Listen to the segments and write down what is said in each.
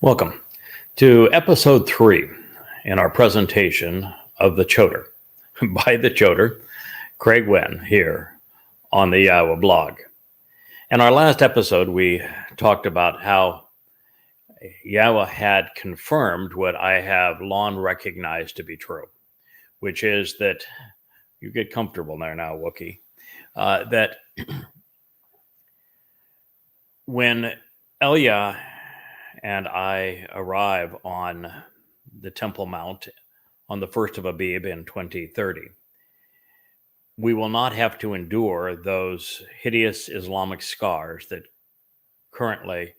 Welcome to episode 3 in our presentation of the Choter by the Choter, Craig Winn, here on the YAHOWAH blog. In our last episode, we talked about how YAHOWAH had confirmed what I have long recognized to be true, which is that, you get comfortable there now, Wookie, that when Elia and I arrive on the Temple Mount on the 1st of Abib in 2030, we will not have to endure those hideous Islamic scars that currently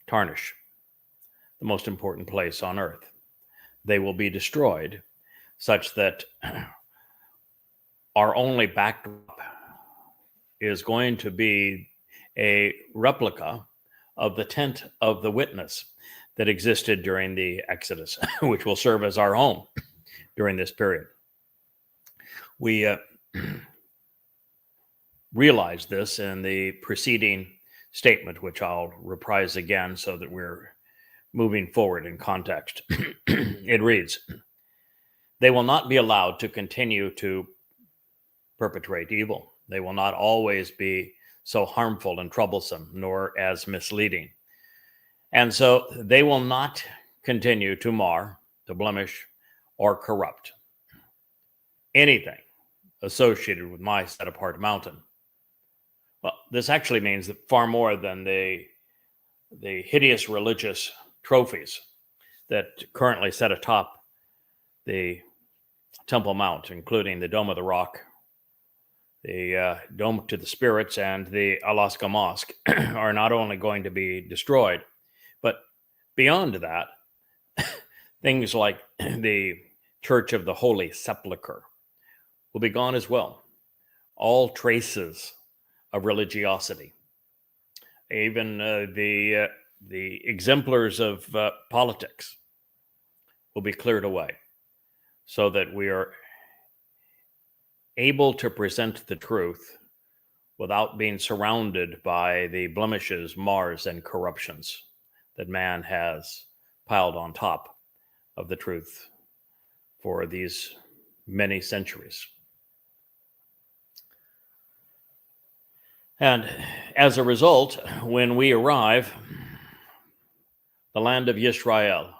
tarnish the most important place on earth. They will be destroyed such that our only backdrop is going to be a replica of the tent of the witness that existed during the Exodus, which will serve as our home during this period. We realized this in the preceding statement, which I'll reprise again so that we're moving forward in context. It reads, "They will not be allowed to continue to perpetrate evil. They will not always be so harmful and troublesome, nor as misleading. And so they will not continue to mar, to blemish, or corrupt anything associated with my set-apart mountain." Well, this actually means that far more than the hideous religious trophies that currently sit atop the Temple Mount, including the Dome of the Rock, the Dome to the Spirits, and the Alaska Mosque, are not only going to be destroyed, but beyond that, things like the Church of the Holy Sepulchre will be gone as well. All traces of religiosity, even the exemplars of politics, will be cleared away so that we are able to present the truth without being surrounded by the blemishes, mars, and corruptions that man has piled on top of the truth for these many centuries. And as a result, when we arrive, the land of Israel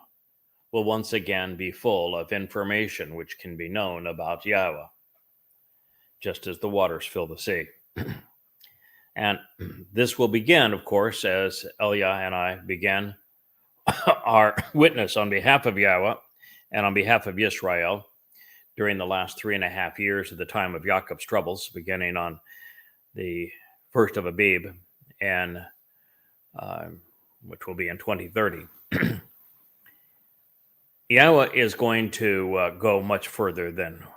will once again be full of information which can be known about YAHOWAH, just as the waters fill the sea. And this will begin, of course, as Elia and I began our witness on behalf of YAHOWAH and on behalf of Israel during the last 3.5 years of the time of Yaakov's troubles, beginning on the 1st of Abib, and which will be in 2030. YAHOWAH is going to go much further than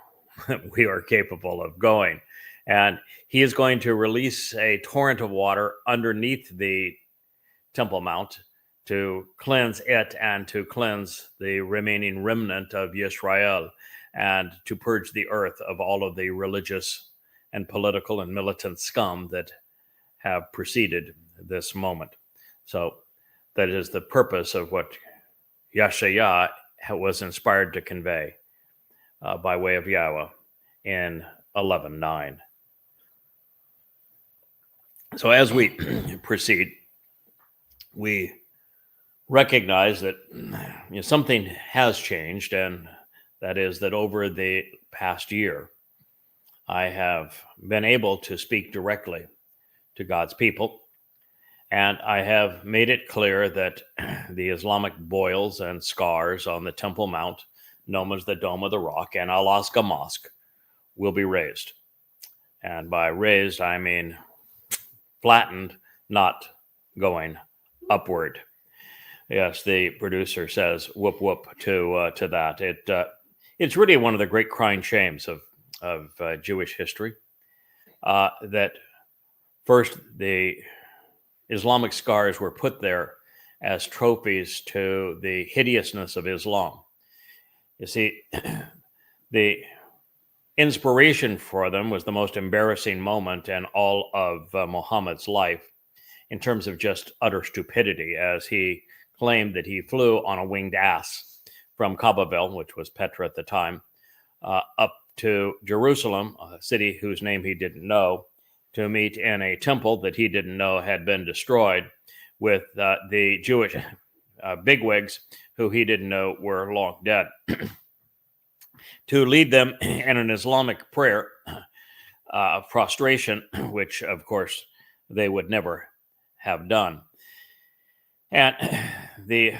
we are capable of going. And he is going to release a torrent of water underneath the Temple Mount to cleanse it and to cleanse the remaining remnant of Israel and to purge the earth of all of the religious and political and militant scum that have preceded this moment. So that is the purpose of what Yashayah was inspired to convey by way of YAHOWAH in 11:9. So as we proceed, we recognize that something has changed, and that is that over the past year, I have been able to speak directly to God's people, and I have made it clear that the Islamic boils and scars on the Temple Mount, known as the Dome of the Rock, and Alaska Mosque, will be raised. And by raised, I mean flattened, not going upward. Yes, the producer says whoop whoop to that. It's really one of the great crying shames of Jewish history that first the Islamic scars were put there as trophies to the hideousness of Islam. You see, the inspiration for them was the most embarrassing moment in all of Muhammad's life. in terms of just utter stupidity, as he claimed that he flew on a winged ass from Babel, which was Petra at the time, up to Jerusalem, a city whose name he didn't know, to meet in a temple that he didn't know had been destroyed, with the Jewish bigwigs who he didn't know were long dead, to lead them in an Islamic prayer of prostration, which, of course, they would never have done. And the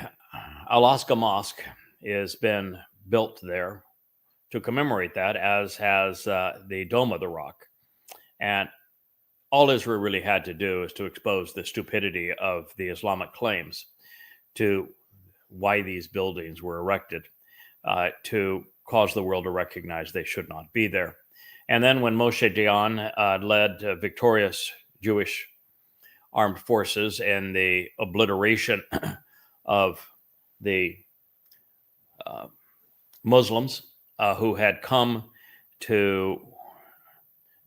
Alaska Mosque has been built there to commemorate that, as has the Dome of the Rock. And all Israel really had to do is to expose the stupidity of the Islamic claims to why these buildings were erected, to cause the world to recognize they should not be there. And then when Moshe Dayan led victorious Jewish armed forces in the obliteration of the Muslims who had come to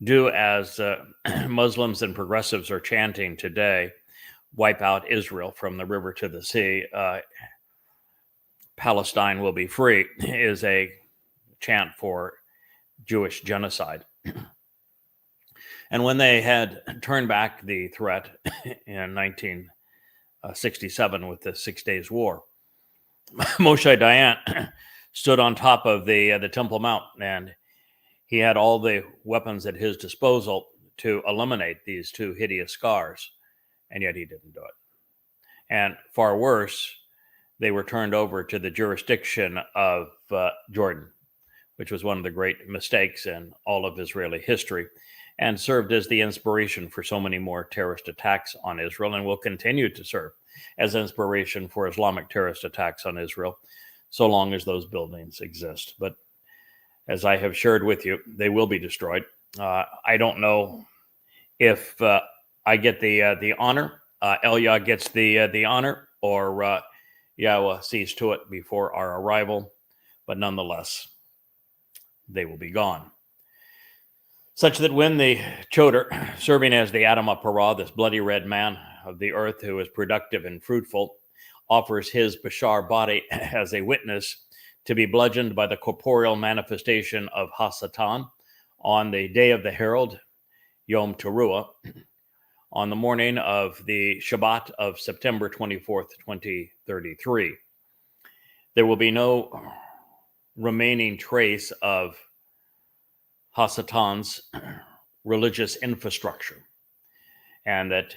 do as Muslims and progressives are chanting today, wipe out Israel from the river to the sea, Palestine will be free, is a chant for Jewish genocide. And when they had turned back the threat in 1967 with the 6 Days War, Moshe Dayan stood on top of the Temple Mount, and he had all the weapons at his disposal to eliminate these two hideous scars, and yet he didn't do it. And far worse, they were turned over to the jurisdiction of Jordan, which was one of the great mistakes in all of Israeli history, and served as the inspiration for so many more terrorist attacks on Israel, and will continue to serve as inspiration for Islamic terrorist attacks on Israel, so long as those buildings exist. But as I have shared with you, they will be destroyed. I don't know if I get the honor, Elia gets the honor, or Yahowah sees to it before our arrival, but nonetheless, they will be gone. Such that when the Choter, serving as the Adamah Parah, this bloody red man of the earth who is productive and fruitful, offers his Bashar body as a witness to be bludgeoned by the corporeal manifestation of Hasatan on the day of the herald, Yom Teruah, on the morning of the Shabat of September 24th, 2033. There will be no remaining trace of Hasatan's religious infrastructure, and that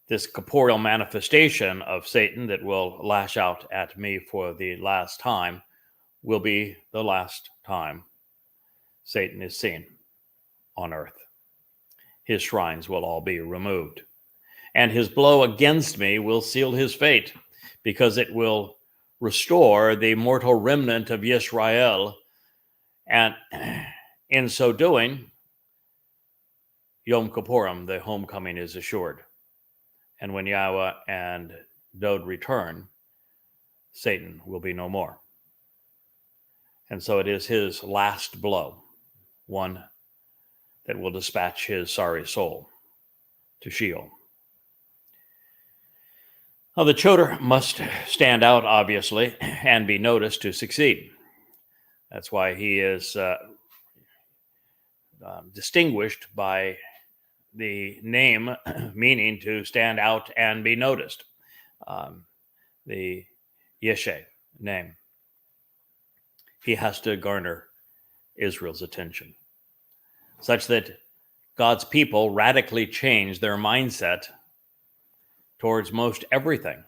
this corporeal manifestation of Satan that will lash out at me for the last time will be the last time Satan is seen on earth. His shrines will all be removed, and his blow against me will seal his fate, because it will restore the mortal remnant of Yisrael, and in so doing, Yom Kippurim, the homecoming, is assured. And when Yahowah and Dod return, Satan will be no more. And so it is his last blow, one that will dispatch his sorry soul to Sheol. Now, the Choter must stand out, obviously, and be noticed to succeed. That's why he is distinguished by the name meaning to stand out and be noticed, the Yeshe name. He has to garner Israel's attention, such that God's people radically change their mindset towards most everything,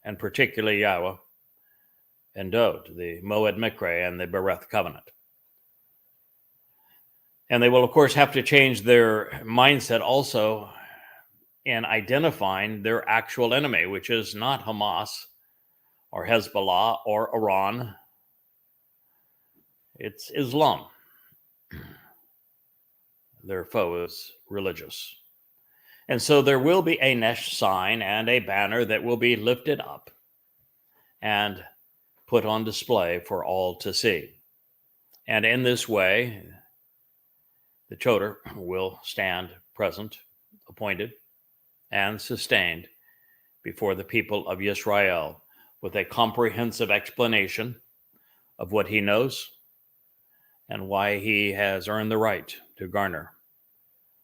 and particularly Yahowah and Dod, the Moed Mikre and the Bereth covenant. And they will, of course, have to change their mindset also in identifying their actual enemy, which is not Hamas or Hezbollah or Iran. It's Islam. Their foe is religious. And so there will be a Nesh sign and a banner that will be lifted up and put on display for all to see. And in this way, the Choter will stand present, appointed, and sustained before the people of Israel with a comprehensive explanation of what he knows and why he has earned the right to garner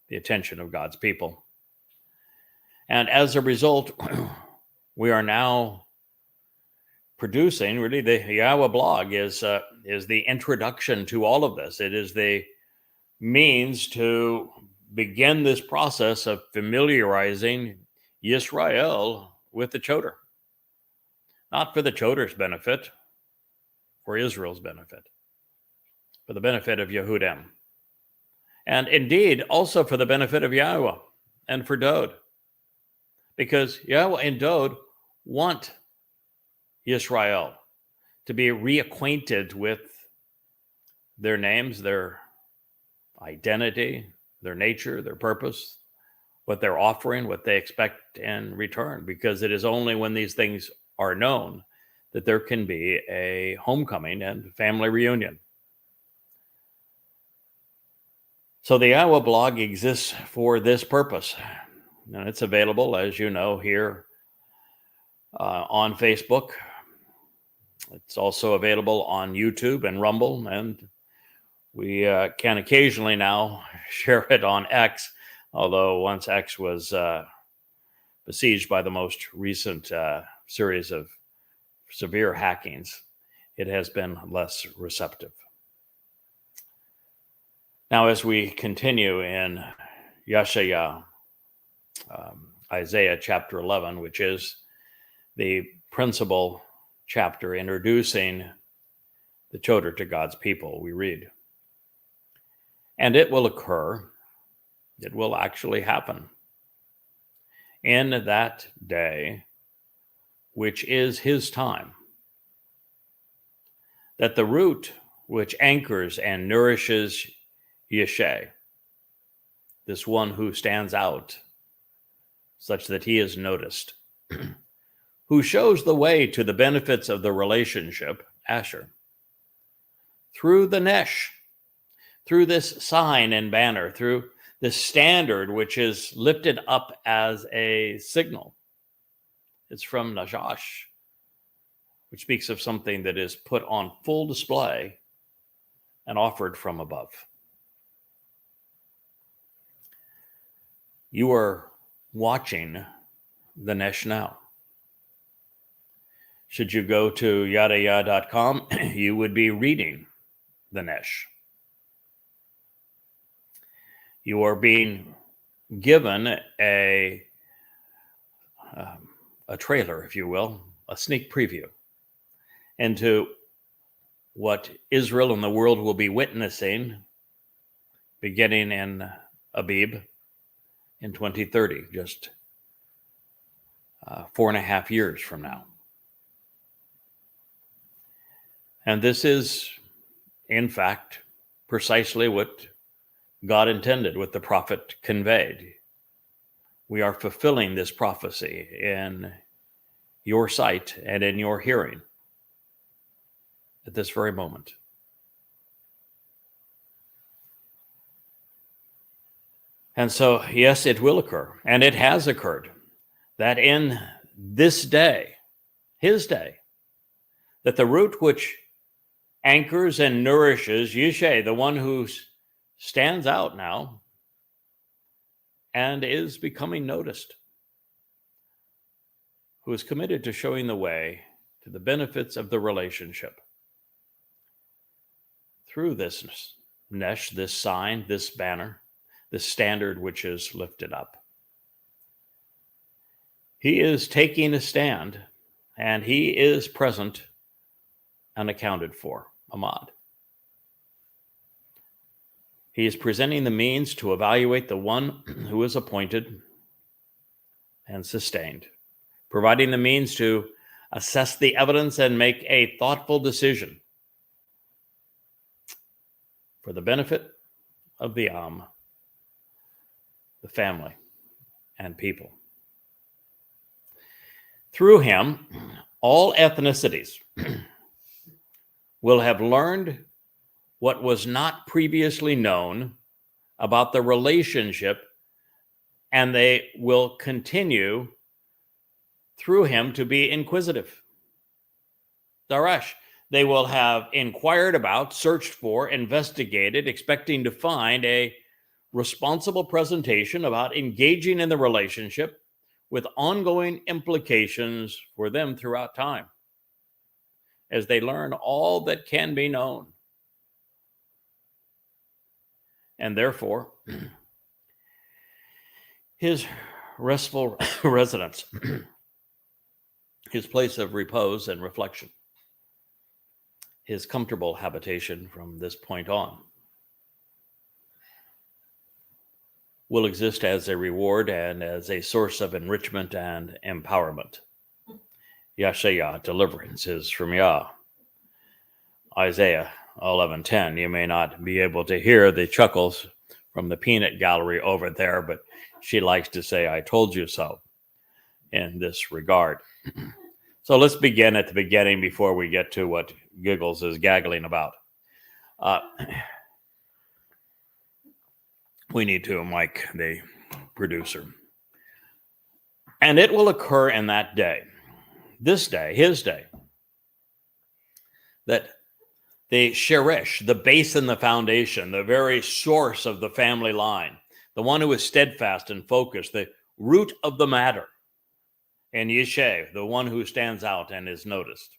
the attention of God's people. And as a result, we are now producing, really, the YAHOWAH blog is the introduction to all of this. It is the means to begin this process of familiarizing Yisrael with the Choter. Not for the Choter's benefit, for Israel's benefit, for the benefit of Yehudim. And indeed, also for the benefit of YAHOWAH and for Dode. Because YAHOWAH and Dode want Yisrael to be reacquainted with their names, their identity, their nature, their purpose, what they're offering, what they expect in return. Because it is only when these things are known that there can be a homecoming and family reunion. So the YAHOWAH blog exists for this purpose. And it's available, as you know, here on Facebook. It's also available on YouTube and Rumble, and we can occasionally now share it on X, although once X was besieged by the most recent series of severe hackings, it has been less receptive. Now, as we continue in Yeshaya, Isaiah chapter 11, which is the principal chapter introducing the Choter to God's people, we read, "And it will occur, it will actually happen, in that day, which is his time, that the root which anchors and nourishes Yeshai, this one who stands out, such that he is noticed, who shows the way to the benefits of the relationship, Asher, through the Nesh, through this sign and banner, through this standard which is lifted up as a signal. It's from Najash, which speaks of something that is put on full display and offered from above. You are watching the Nesh now. Should you go to yadayah.com, you would be reading the Nesh. You are being given a trailer, if you will, a sneak preview into what Israel and the world will be witnessing beginning in Abib in 2030, just 4.5 years from now. And this is, in fact, precisely what God intended, what the prophet conveyed. We are fulfilling this prophecy in your sight and in your hearing at this very moment. And so, yes, it will occur, and it has occurred, that in this day, his day, that the root which anchors and nourishes Yeshai, the one who stands out now and is becoming noticed, who is committed to showing the way to the benefits of the relationship through this Nesh, this sign, this banner, this standard which is lifted up. He is taking a stand, and he is present and accounted for, Ahmad. He is presenting the means to evaluate the one who is appointed and sustained, providing the means to assess the evidence and make a thoughtful decision for the benefit of the Am, the family, and people. Through him, all ethnicities will have learned what was not previously known about the relationship and they will continue through him to be inquisitive. Darash, they will have inquired about, searched for, investigated, expecting to find a responsible presentation about engaging in the relationship with ongoing implications for them throughout time as they learn all that can be known. And therefore, his restful residence, his place of repose and reflection, his comfortable habitation from this point on, will exist as a reward and as a source of enrichment and empowerment. Yashayah, deliverance is from Yah. Isaiah 11:10. You may not be able to hear the chuckles from the peanut gallery over there, but she likes to say, "I told you so," in this regard. So let's begin at the beginning before we get to what Giggles is gaggling about. We need to mic the producer. And it will occur in that day, this day, his day, that the sheresh, the base and the foundation, the very source of the family line, the one who is steadfast and focused, the root of the matter, and Yeshe, the one who stands out and is noticed,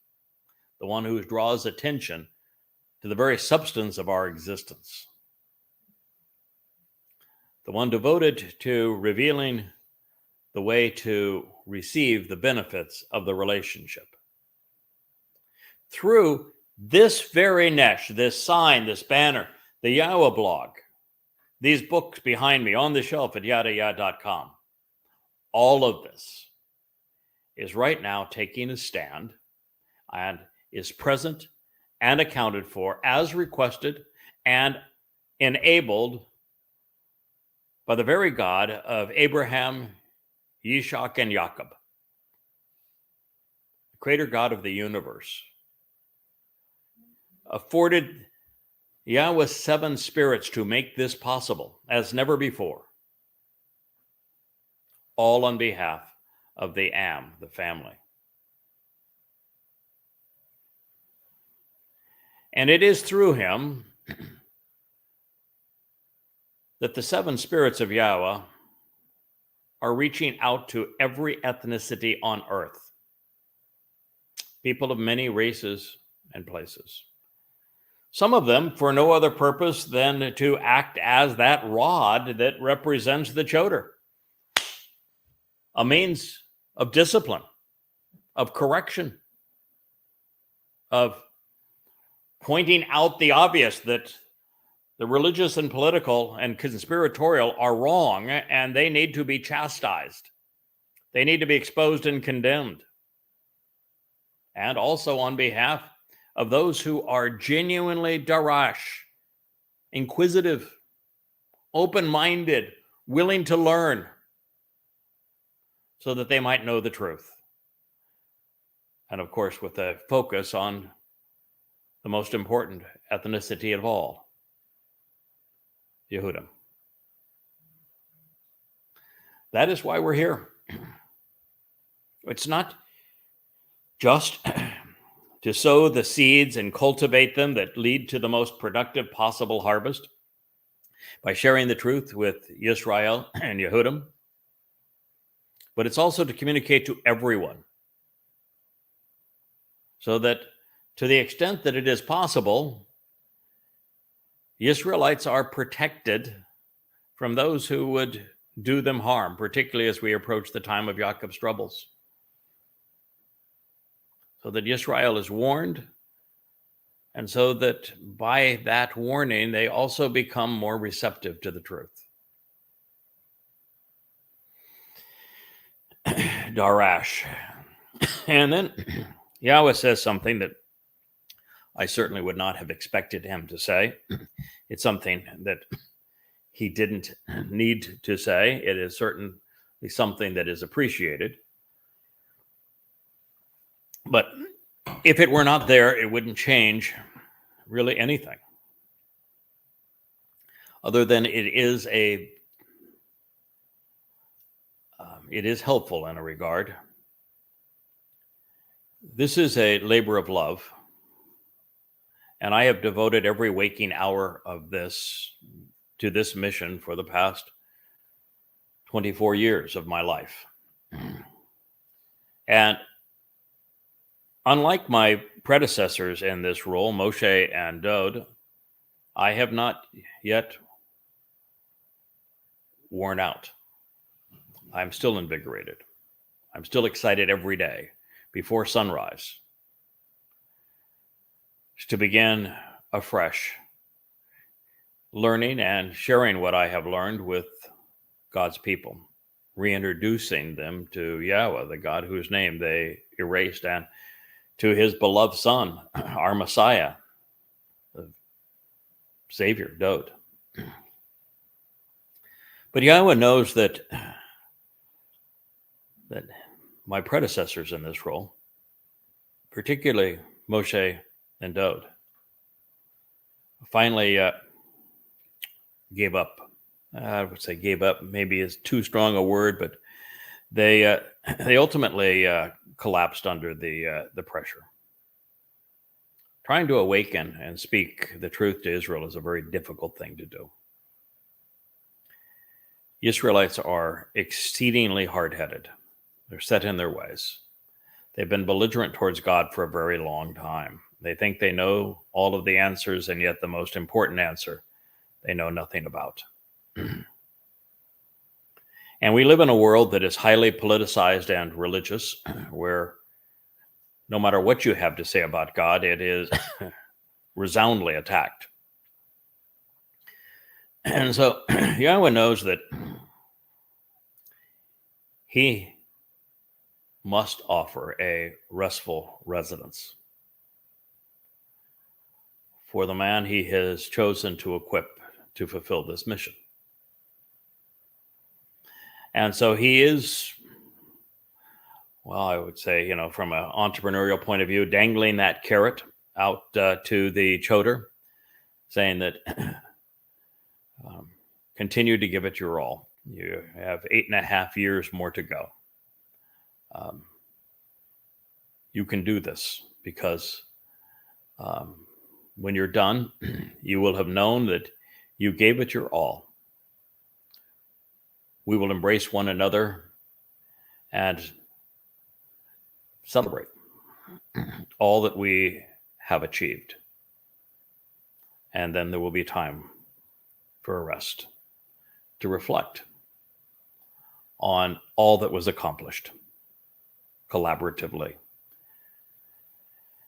the one who draws attention to the very substance of our existence, the one devoted to revealing the way to receive the benefits of the relationship. Through this very nesh, this sign, this banner, the YAHOWAH blog, these books behind me on the shelf at yadayah.com, all of this is right now taking a stand and is present and accounted for as requested and enabled by the very God of Abraham, Yishak, and Jacob, the creator God of the universe, afforded Yahweh's 7 spirits to make this possible as never before, all on behalf of the Am, the family. And it is through him that the 7 spirits of Yahweh are reaching out to every ethnicity on earth, people of many races and places. Some of them for no other purpose than to act as that rod that represents the Choter, a means of discipline, of correction, of pointing out the obvious that the religious and political and conspiratorial are wrong and they need to be chastised. They need to be exposed and condemned. And also on behalf of those who are genuinely darash, inquisitive, open-minded, willing to learn, so that they might know the truth. And of course, with a focus on the most important ethnicity of all, Yehudim. That is why we're here. It's not just to sow the seeds and cultivate them that lead to the most productive possible harvest by sharing the truth with Yisrael and Yehudim, but it's also to communicate to everyone so that to the extent that it is possible, Israelites are protected from those who would do them harm, particularly as we approach the time of Yaakov's troubles. So that Israel is warned, and so that by that warning, they also become more receptive to the truth. Darash. And then Yahweh says something that I certainly would not have expected him to say. It's something that he didn't need to say. It is certainly something that is appreciated. But if it were not there, it wouldn't change really anything. Other than it is a it is helpful in a regard. This is a labor of love, and I have devoted every waking hour of this to this mission for the past 24 years of my life. And unlike my predecessors in this role, Moshe and Dod, I have not yet worn out. I'm still invigorated. I'm still excited every day before sunrise to begin afresh, learning and sharing what I have learned with God's people, reintroducing them to Yahweh, the God whose name they erased, and to his beloved Son, our Messiah, the Savior, Dod. But Yahweh knows that my predecessors in this role, particularly Moshe and Dod, finally gave up. I would say gave up maybe is too strong a word, but they ultimately collapsed under the pressure. Trying to awaken and speak the truth to Israel is a very difficult thing to do. Israelites are exceedingly hard-headed. They're set in their ways. They've been belligerent towards God for a very long time. They think they know all of the answers, and yet the most important answer they know nothing about. And we live in a world that is highly politicized and religious, where no matter what you have to say about God, it is resoundingly attacked. And so Yahweh knows that he must offer a restful residence for the man he has chosen to equip to fulfill this mission. And so he is, well, I would say, from an entrepreneurial point of view, dangling that carrot out to the Choter, saying that continue to give it your all. You have 8.5 years more to go. You can do this, because when you're done, you will have known that you gave it your all. We will embrace one another and celebrate all that we have achieved. And then there will be time for a rest, to reflect on all that was accomplished collaboratively.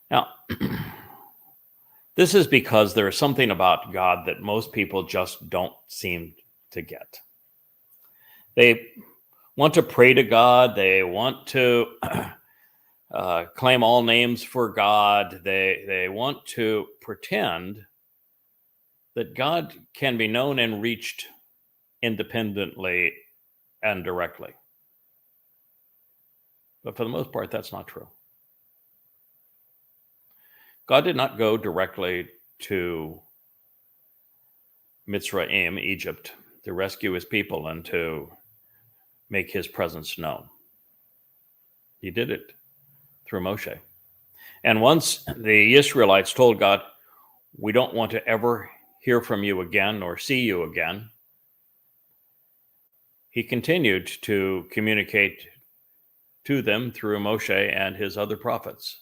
Now, this is because there is something about God that most people just don't seem to get. They want to pray to God. They want to claim all names for God. They want to pretend that God can be known and reached independently and directly. But for the most part, that's not true. God did not go directly to Mitzrayim, Egypt, to rescue his people and to make his presence known. He did it through Moshe. And once the Israelites told God, we don't want to ever hear from you again or see you again, he continued to communicate to them through Moshe and his other prophets.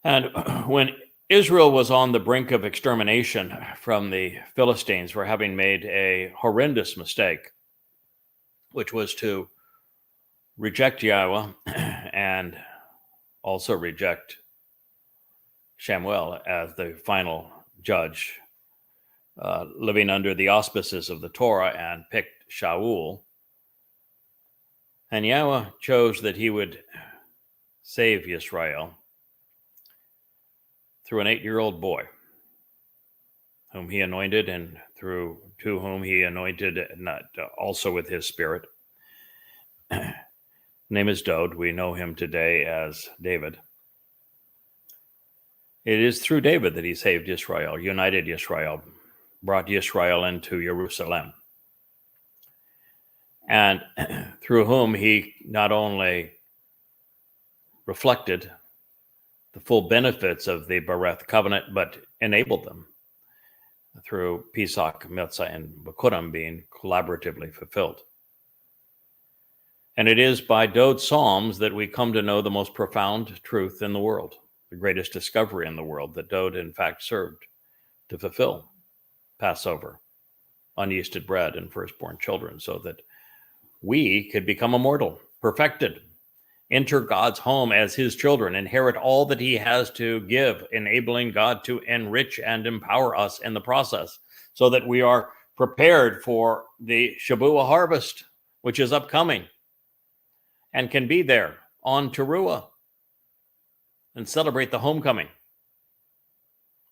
And when Israel was on the brink of extermination from the Philistines for having made a horrendous mistake, which was to reject Yahweh and also reject Shamuel as the final judge, living under the auspices of the Torah, and picked Shaul. And Yahweh chose that he would save Israel through an 8-year-old boy whom he anointed, and to whom he anointed also with his spirit. Name is Dod. We know him today as David. It is through David that he saved Israel, united Israel, brought Israel into Jerusalem. and through whom he not only reflected the full benefits of the Bereth covenant, but enabled them through Pesach, Mitzvah, and Bikurim being collaboratively fulfilled. And it is by Dode's Psalms that we come to know the most profound truth in the world, the greatest discovery in the world, that Dode in fact served to fulfill Passover, unyeasted bread, and firstborn children, so that we could become immortal, perfected, enter God's home as his children, inherit all that he has to give, enabling God to enrich and empower us in the process, so that we are prepared for the Shabuah harvest, which is upcoming, and can be there on Towrah and celebrate the homecoming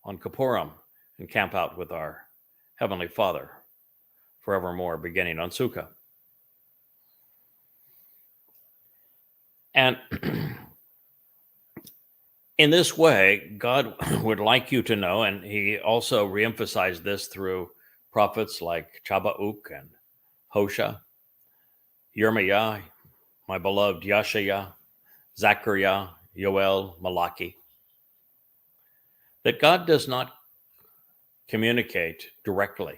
on Kippurim and camp out with our Heavenly Father forevermore, beginning on Sukkah. And in this way, God would like you to know, and he also reemphasized this through prophets like Chabauk and Hosea, Yirmiah, my beloved Yashaya, Zechariah, Yoel, Malachi, that God does not communicate directly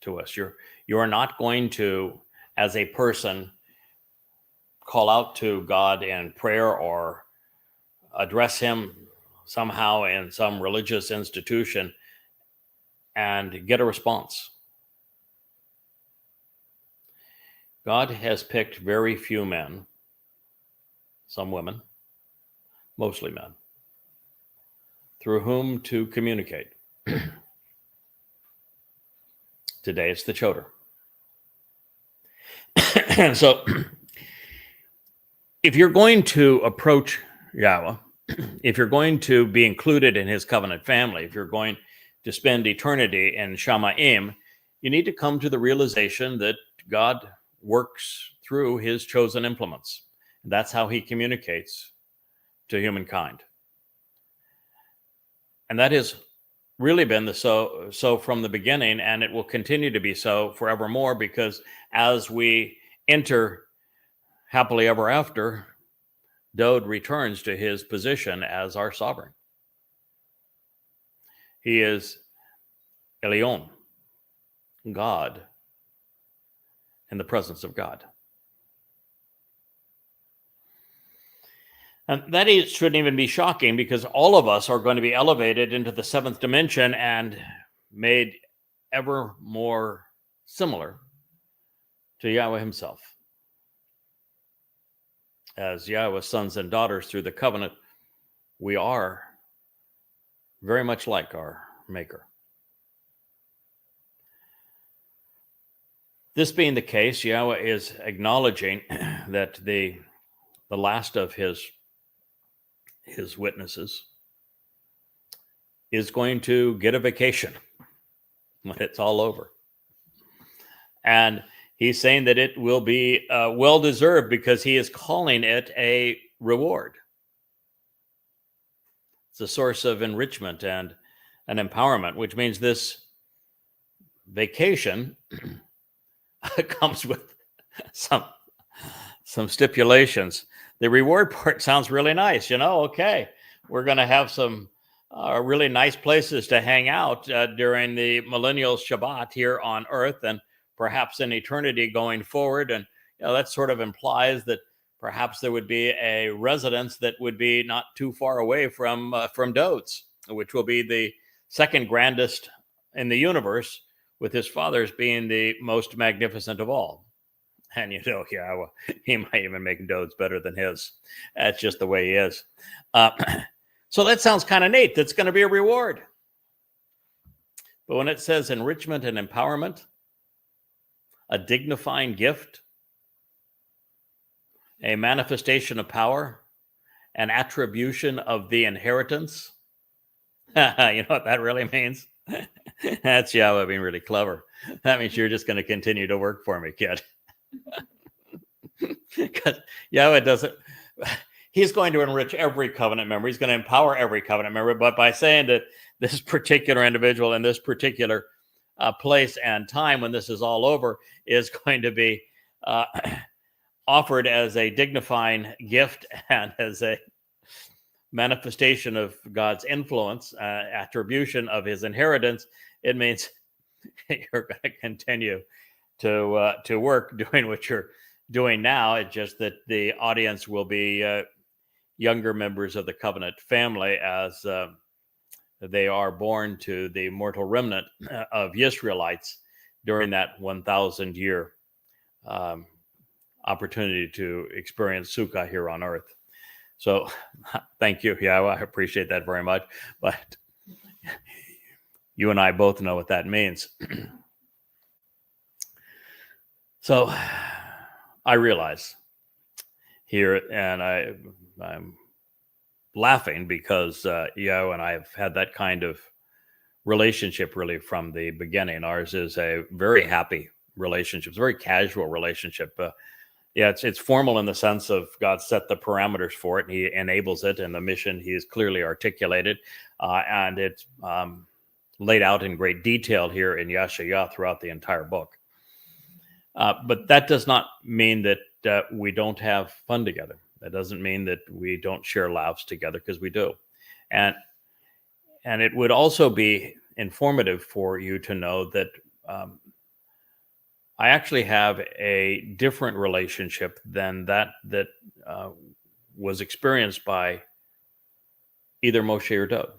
to us. You are not going to, as a person, call out to God in prayer or address him somehow in some religious institution and get a response. God has picked very few men, some women, mostly men, through whom to communicate. Today it's the Choter. And so if you're going to approach Yahweh, if you're going to be included in his covenant family, if you're going to spend eternity in Shamayim, you need to come to the realization that God works through his chosen implements. That's how he communicates to humankind. And that has really been the so from the beginning, and it will continue to be so forevermore, because as we enter happily ever after, Dode returns to his position as our sovereign. He is Elyon, God, in the presence of God. And that shouldn't even be shocking, because all of us are going to be elevated into the seventh dimension and made ever more similar to Yahweh himself. As Yahweh's sons and daughters through the covenant, we are very much like our Maker. This being the case, Yahweh is acknowledging that the last of his witnesses is going to get a vacation when it's all over. And he's saying that it will be well-deserved, because he is calling it a reward. It's a source of enrichment and an empowerment, which means this vacation comes with some stipulations. The reward part sounds really nice. Okay, we're going to have some really nice places to hang out during the millennial Shabat here on earth, and perhaps in eternity going forward. And that sort of implies that perhaps there would be a residence that would be not too far away from Dode's, which will be the second grandest in the universe, with his father's being the most magnificent of all. And Yahweh, he might even make Dode's better than his. That's just the way he is. So that sounds kind of neat. That's going to be a reward. But when it says enrichment and empowerment, a dignifying gift, a manifestation of power, an attribution of the inheritance, you know what that really means? That's Yahweh being really clever. That means you're just going to continue to work for me, kid. Because Yahweh doesn't, he's going to enrich every covenant member. He's going to empower every covenant member. But by saying that this particular individual in this particular place and time, when this is all over, is going to be uh, offered as a dignifying gift and as a manifestation of God's influence, attribution of his inheritance, it means you're going to continue to work doing what you're doing now. It's just that the audience will be younger members of the covenant family, as they are born to the mortal remnant of Israelites during that 1,000 year opportunity to experience Sukkah here on earth. So thank you, Yahowah. I appreciate that very much. But you and I both know what that means. So I realize here, and I'm laughing because Yahowah and I have had that kind of relationship really from the beginning. Ours is a very happy relationship. It's a very casual relationship. Yeah, it's formal in the sense of God set the parameters for it, and he enables it, and the mission he has clearly articulated, and it's laid out in great detail here in Yashayah throughout the entire book. But that does not mean that we don't have fun together. That doesn't mean that we don't share laughs together, because we do. And it would also be informative for you to know that I actually have a different relationship than that was experienced by either Moshe or Dod.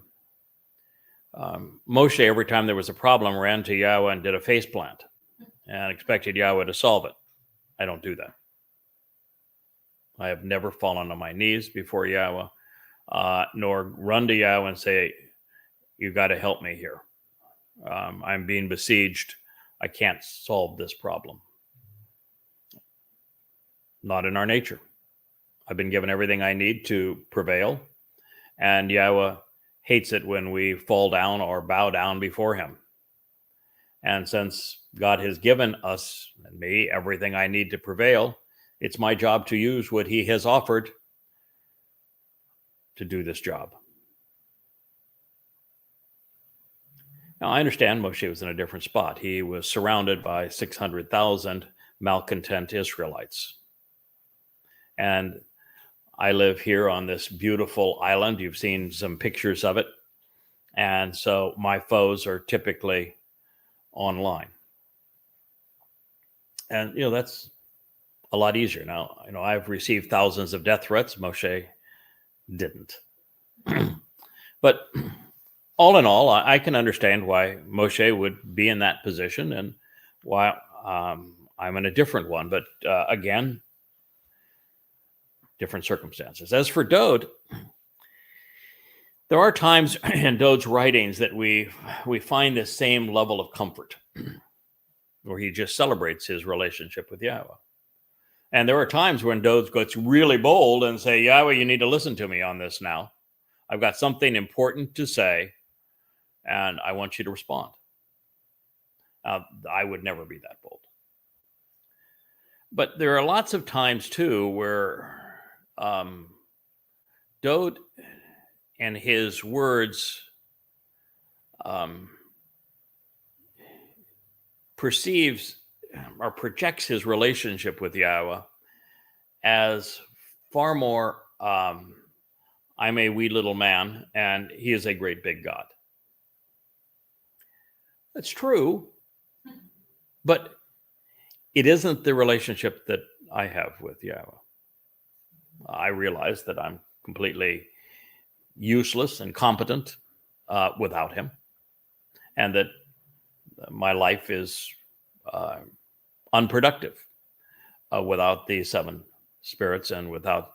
Moshe, every time there was a problem, ran to Yahowah and did a face plant and expected Yahowah to solve it. I don't do that. I have never fallen on my knees before Yahowah, nor run to Yahowah and say, you got to help me here. I'm being besieged. I can't solve this problem. Not in our nature. I've been given everything I need to prevail, and Yahowah hates it when we fall down or bow down before him. And since God has given us and me everything I need to prevail, it's my job to use what he has offered to do this job. Now, I understand Moshe was in a different spot. He was surrounded by 600,000 malcontent Israelites. And I live here on this beautiful island. You've seen some pictures of it. And so my foes are typically online. And, that's a lot easier. Now, I've received thousands of death threats. Moshe didn't. But all in all, I can understand why Moshe would be in that position and why I'm in a different one. But again, different circumstances. As for Dod, there are times in Dod's writings that we find the same level of comfort, where he just celebrates his relationship with Yahowah. And there are times when Dod gets really bold and say, Yahowah, you need to listen to me on this now. I've got something important to say, and I want you to respond. I would never be that bold. But there are lots of times, too, where Dod and his words perceives or projects his relationship with Yahowah as far more, I'm a wee little man, and he is a great big God. That's true, but it isn't the relationship that I have with Yahowah. I realize that I'm completely useless and incompetent without him, and that my life is unproductive without the seven spirits and without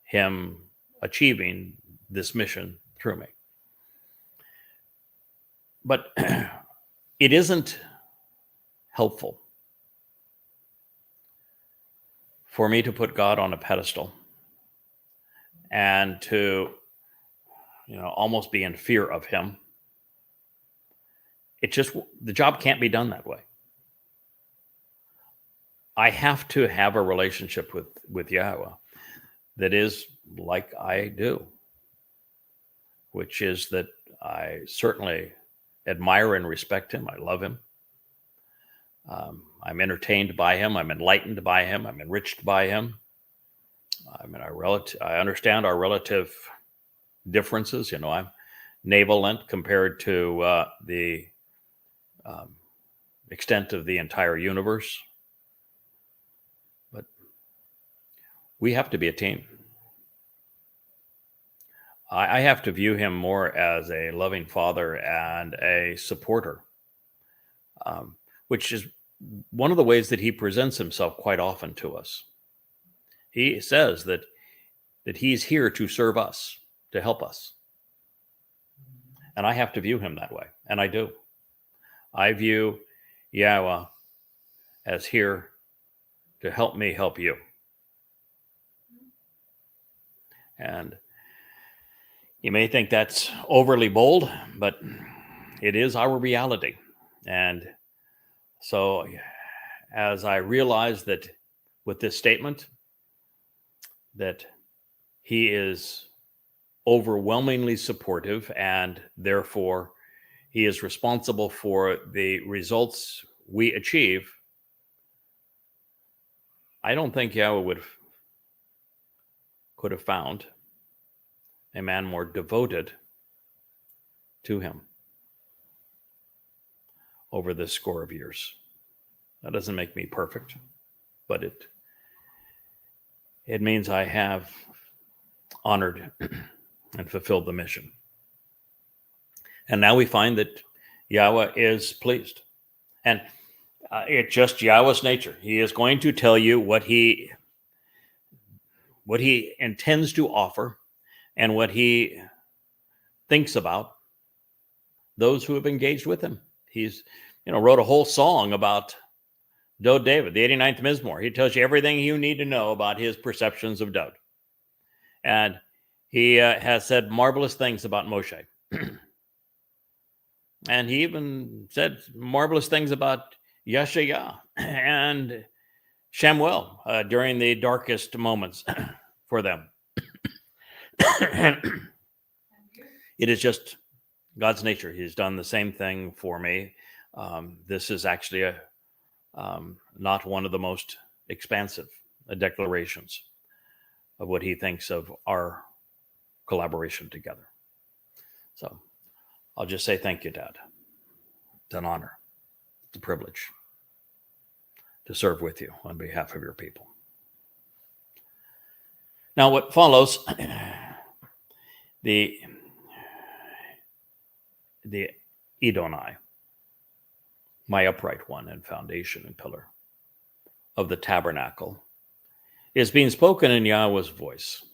him achieving this mission through me. But it isn't helpful for me to put God on a pedestal and to, almost be in fear of him. The job can't be done that way. I have to have a relationship with Yahowah that is like I do, which is that I certainly admire and respect him. I love him. I'm entertained by him. I'm enlightened by him. I'm enriched by him. I understand our relative differences. I'm navalent compared to the extent of the entire universe. But we have to be a team. I have to view him more as a loving father and a supporter, which is one of the ways that he presents himself quite often to us. He says that he's here to serve us, to help us. And I have to view him that way, and I do. I view Yahowah as here to help me help you. And you may think that's overly bold, but it is our reality. And so as I realize that with this statement, that he is overwhelmingly supportive and therefore he is responsible for the results we achieve, I don't think Yahowah could have found a man more devoted to him over this score of years. That doesn't make me perfect, but it means I have honored and fulfilled the mission. And now we find that Yahowah is pleased. And it's just Yahowah's nature. He is going to tell you what he intends to offer and what he thinks about those who have engaged with him. He's, wrote a whole song about Dode David, the 89th Mizmor. He tells you everything you need to know about his perceptions of Dode. And he has said marvelous things about Moshe. And he even said marvelous things about Yashayah and Shamuel during the darkest moments for them. And it is just God's nature. He's done the same thing for me. This is actually not one of the most expansive declarations of what he thinks of our collaboration together. So I'll just say thank you, Dad. It's an honor. It's a privilege to serve with you on behalf of your people. Now, what follows, the Adonai, my upright one and foundation and pillar of the tabernacle, is being spoken in Yahowah's voice.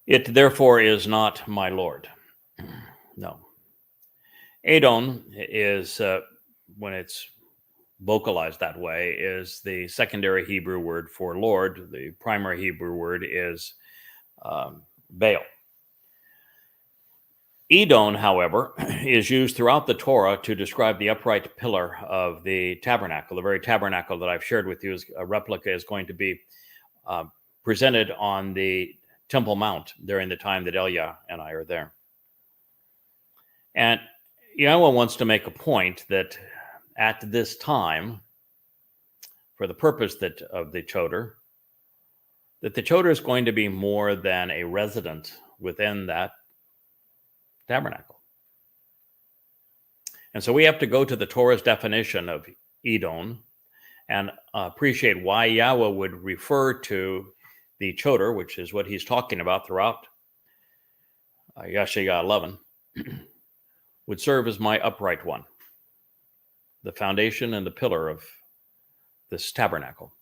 It therefore is not my Lord. No. Adon is, when it's vocalized that way, is the secondary Hebrew word for Lord. The primary Hebrew word is Baal. Edon, however, is used throughout the Torah to describe the upright pillar of the tabernacle. The very tabernacle that I've shared with you, is a replica, is going to be presented on the Temple Mount during the time that Elia and I are there. And Yahowah wants to make a point that at this time, for the purpose of the Choter, that the Choter is going to be more than a resident within that tabernacle. And so we have to go to the Torah's definition of Edom and appreciate why Yahowah would refer to the Choter, which is what he's talking about throughout Yashayah 11, would serve as my upright one, the foundation and the pillar of this tabernacle.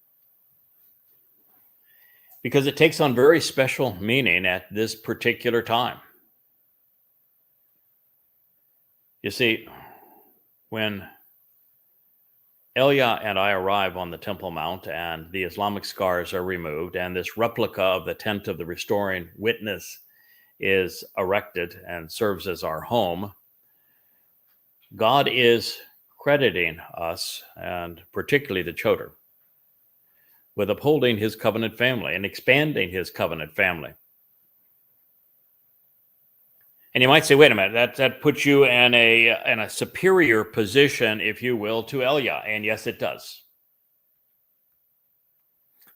Because it takes on very special meaning at this particular time. You see, when Elia and I arrive on the Temple Mount and the Islamic scars are removed and this replica of the tent of the restoring witness is erected and serves as our home, God is crediting us, and particularly the Choter, with upholding his covenant family and expanding his covenant family. And you might say, wait a minute, that puts you in a superior position, if you will, to Elia. And yes, it does.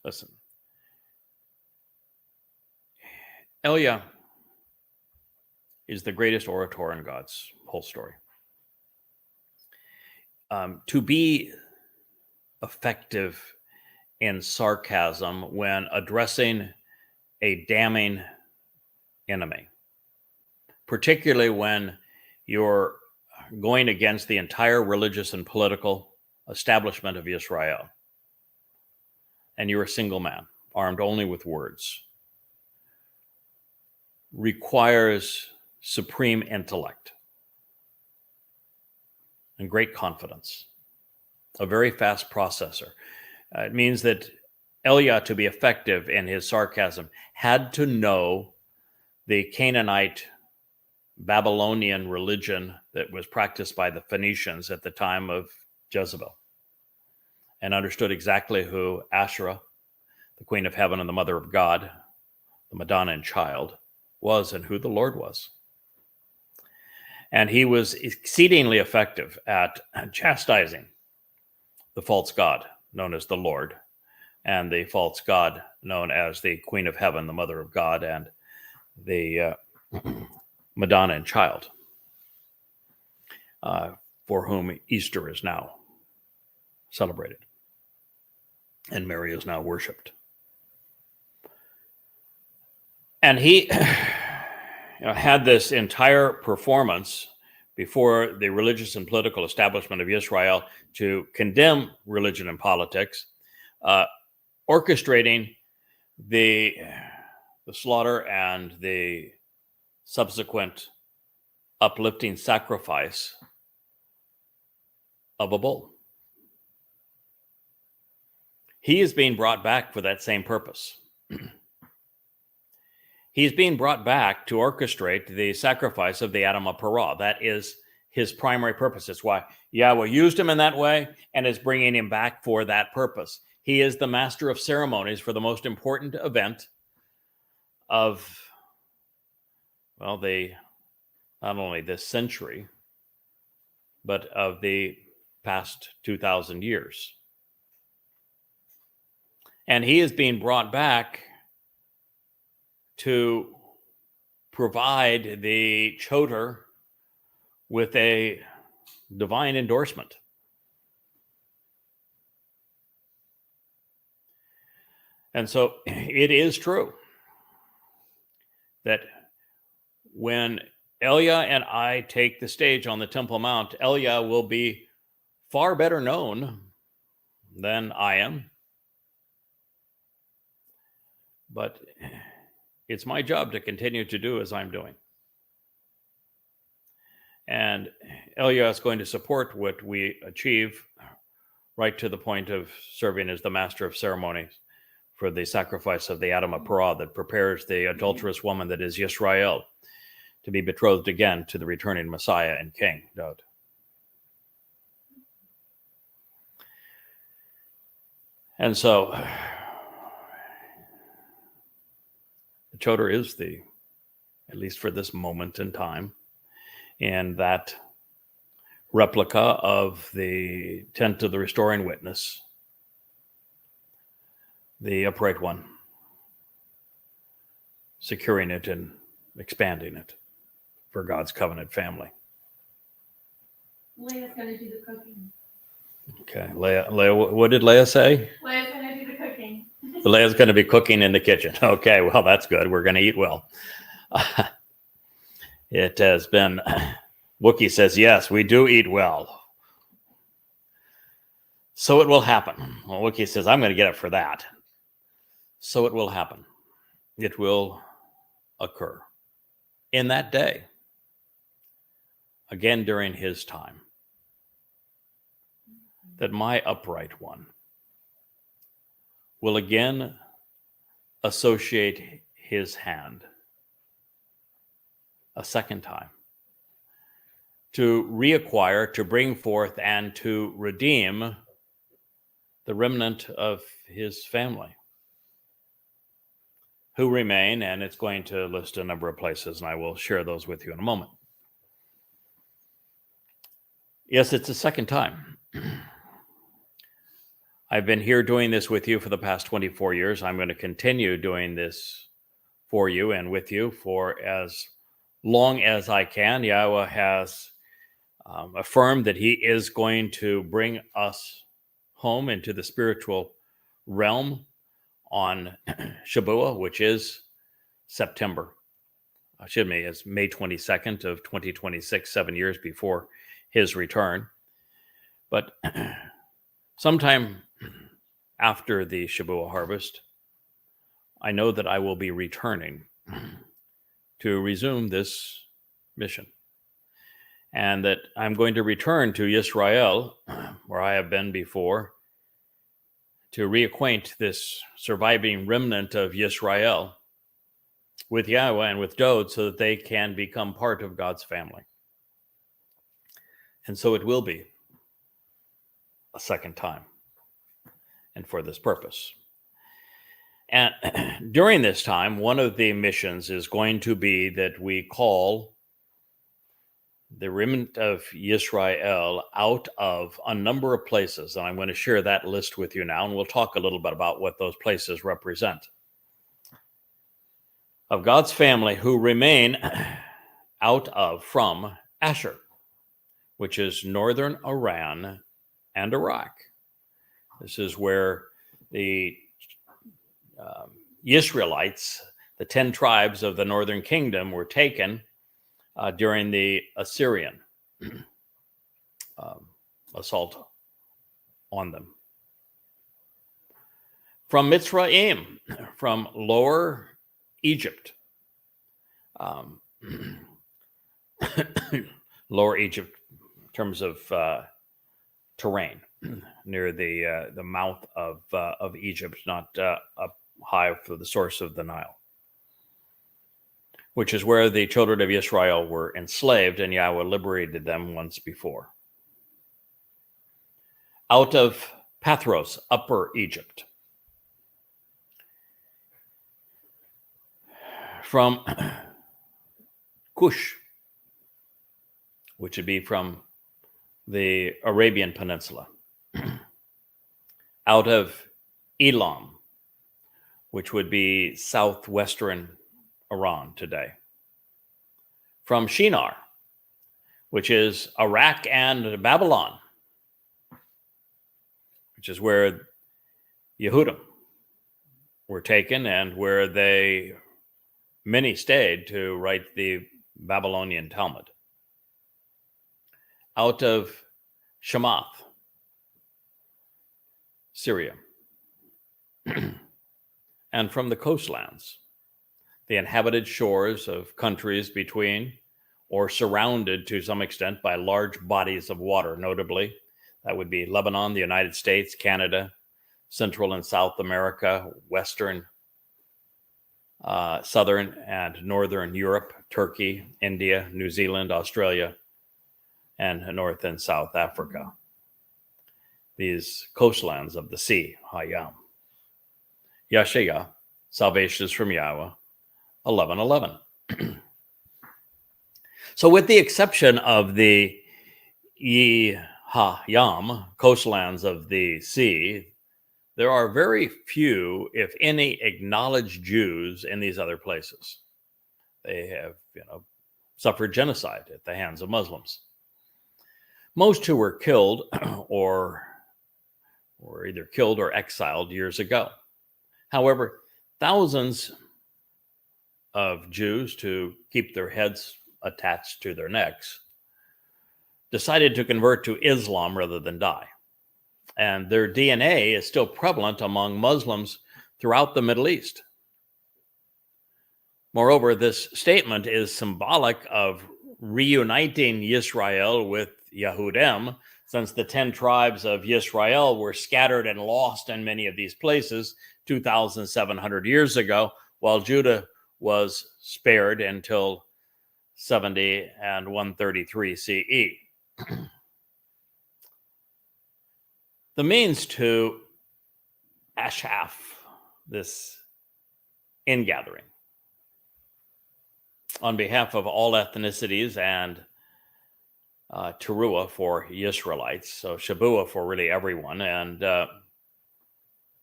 Listen, Elia is the greatest orator in God's whole story. To be effective in sarcasm when addressing a damning enemy, particularly when you're going against the entire religious and political establishment of Israel, and you're a single man, armed only with words, requires supreme intellect and great confidence, a very fast processor. It means that Elia, to be effective in his sarcasm, had to know the Canaanite Babylonian religion that was practiced by the Phoenicians at the time of Jezebel, and understood exactly who Asherah, the Queen of Heaven and the Mother of God, the Madonna and Child, was, and who the Lord was. And he was exceedingly effective at chastising the false god known as the Lord, and the false god known as the Queen of Heaven, the Mother of God, and the Madonna and Child, for whom Easter is now celebrated and Mary is now worshipped. And he had this entire performance before the religious and political establishment of Israel to condemn religion and politics, orchestrating the slaughter and the subsequent uplifting sacrifice of a bull. He is being brought back for that same purpose. He's being brought back to orchestrate the sacrifice of the Yada Yahowah. That is his primary purpose. It's why Yahweh used him in that way and is bringing him back for that purpose. He is the master of ceremonies for the most important event of, well, not only this century, but of the past 2,000 years. And he is being brought back to provide the Choter with a divine endorsement. And so it is true that when Elia and I take the stage on the Temple Mount, Elia will be far better known than I am. But it's my job to continue to do as I'm doing. And Elia is going to support what we achieve right to the point of serving as the master of ceremonies for the sacrifice of the Yada Yahowah that prepares the adulterous woman that is Yisrael to be betrothed again to the returning Messiah and King, David. And so the Choter is at least for this moment in time, and that replica of the tent of the restoring witness, the upright one, securing it and expanding it for God's covenant family. Leia's going to do the cooking. Okay, Leah, what did Leah say? Leia's going to do the cooking. Leia's going to be cooking in the kitchen. Okay, well, that's good. We're going to eat well. It has been, Wookie says, yes, we do eat well. So it will happen. Well, Wookie says, I'm going to get up for that. So it will happen. It will occur in that day, again during his time, that my upright one will again associate his hand a second time to reacquire, to bring forth, and to redeem the remnant of his family. who remain, and it's going to list a number of places, and I will share those with you in a moment. Yes, it's the second time. I've been here doing this with you for the past 24 years. I'm going to continue doing this for you and with you for as long as I can. Yahowah has affirmed that he is going to bring us home into the spiritual realm on Shabuah, which is September. It's May 22nd of 2026, 7 years before his return. But sometime after the Shabuah harvest, I know that I will be returning to resume this mission. And that I'm going to return to Israel, where I have been before, to reacquaint this surviving remnant of Israel with Yahowah and with Dode so that they can become part of God's family. And so it will be a second time, and for this purpose. And during this time, one of the missions is going to be that we call the remnant of Israel out of a number of places. And I'm going to share that list with you now, and we'll talk a little bit about what those places represent. Of God's family who remain from Asher, which is northern Iran and Iraq. This is where the Israelites, the 10 tribes of the northern kingdom, were taken during the Assyrian assault on them. From Mitzrayim, from Lower Egypt, Lower Egypt in terms of terrain, near the mouth of Egypt, not up high for the source of the Nile, which is where the children of Israel were enslaved, and Yahowah liberated them once before. Out of Pathros, Upper Egypt. From Cush, which would be from the Arabian Peninsula. Out of Elam, which would be southwestern Iran today. From Shinar, which is Iraq and Babylon, which is where Yehudim were taken and where many stayed to write the Babylonian Talmud. Out of Shamath, Syria. And from the coastlands, the inhabited shores of countries between or surrounded to some extent by large bodies of water, notably, that would be Lebanon, the United States, Canada, Central and South America, Western, Southern and Northern Europe, Turkey, India, New Zealand, Australia, and North and South Africa. These coastlands of the sea, Hayam. Yashayah, salvation is from Yahowah, 11:11. So with the exception of the Hayam, coastlands of the sea, there are very few, if any, acknowledged Jews in these other places. They have, suffered genocide at the hands of Muslims. Most who were killed or either killed or exiled years ago. However, thousands of Jews, to keep their heads attached to their necks, decided to convert to Islam rather than die. And their DNA is still prevalent among Muslims throughout the Middle East. Moreover, this statement is symbolic of reuniting Yisrael with Yehudim, since the 10 tribes of Yisrael were scattered and lost in many of these places 2,700 years ago, while Judah was spared until 70 and 133 CE. The means to Ashaf, this ingathering. On behalf of all ethnicities and Towrah for Israelites, so Shabuah for really everyone, and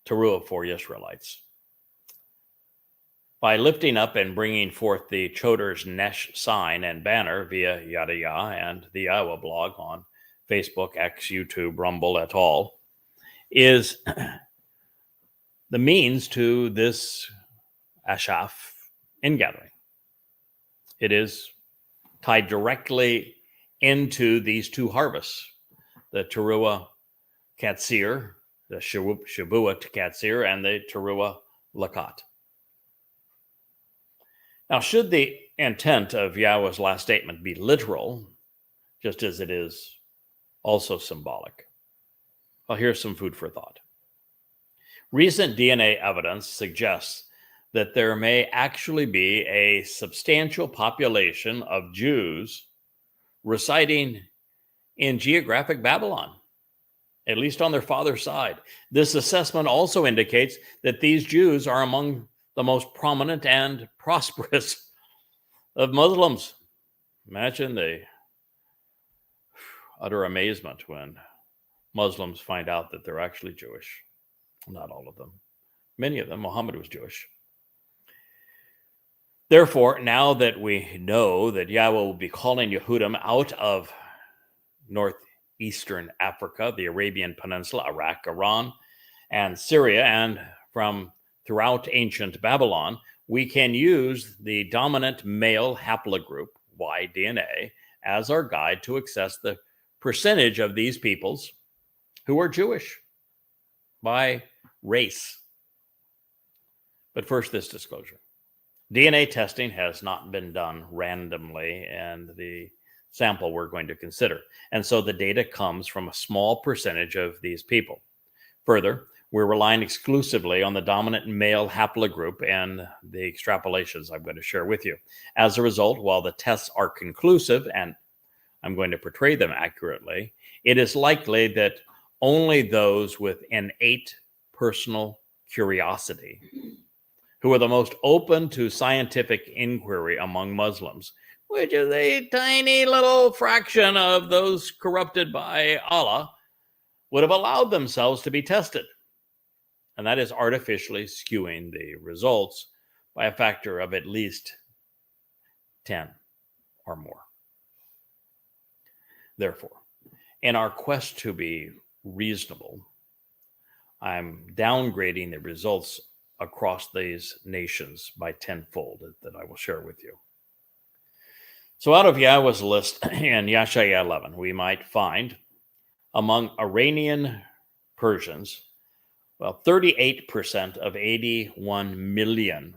Towrah for Israelites. By lifting up and bringing forth the Choter's Nesh sign and banner via Yada Yahowah and the YAHOWAH blog on Facebook, X, YouTube, Rumble, et al., is the means to this Ashaf ingathering. It is tied directly into these two harvests, the Towrah Katsir, the Shabuah Katsir, and the Towrah Lakat. Now, should the intent of Yahweh's last statement be literal, just as it is also symbolic? Well, here's some food for thought. Recent DNA evidence suggests that there may actually be a substantial population of Jews residing in geographic Babylon, at least on their father's side. This assessment also indicates that these Jews are among the most prominent and prosperous of Muslims. Imagine the utter amazement when Muslims find out that they're actually Jewish. Not all of them. Many of them. Muhammad was Jewish. Therefore, now that we know that Yahweh will be calling Yehudim out of northeastern Africa, the Arabian Peninsula, Iraq, Iran, and Syria, and from throughout ancient Babylon, we can use the dominant male haplogroup, Y DNA, as our guide to assess the percentage of these peoples who are Jewish by race. But first, this disclosure. DNA testing has not been done randomly in the sample we're going to consider. And so the data comes from a small percentage of these people. Further, we're relying exclusively on the dominant male haplogroup and the extrapolations I'm going to share with you. As a result, while the tests are conclusive and I'm going to portray them accurately, it is likely that only those with innate personal curiosity, who are the most open to scientific inquiry among Muslims, which is a tiny little fraction of those corrupted by Allah, would have allowed themselves to be tested. And that is artificially skewing the results by a factor of at least 10 or more. Therefore, in our quest to be reasonable, I'm downgrading the results across these nations by tenfold that I will share with you. So out of Yahweh's list in Yeshaya 11, we might find among Iranian Persians, well, 38% of 81 million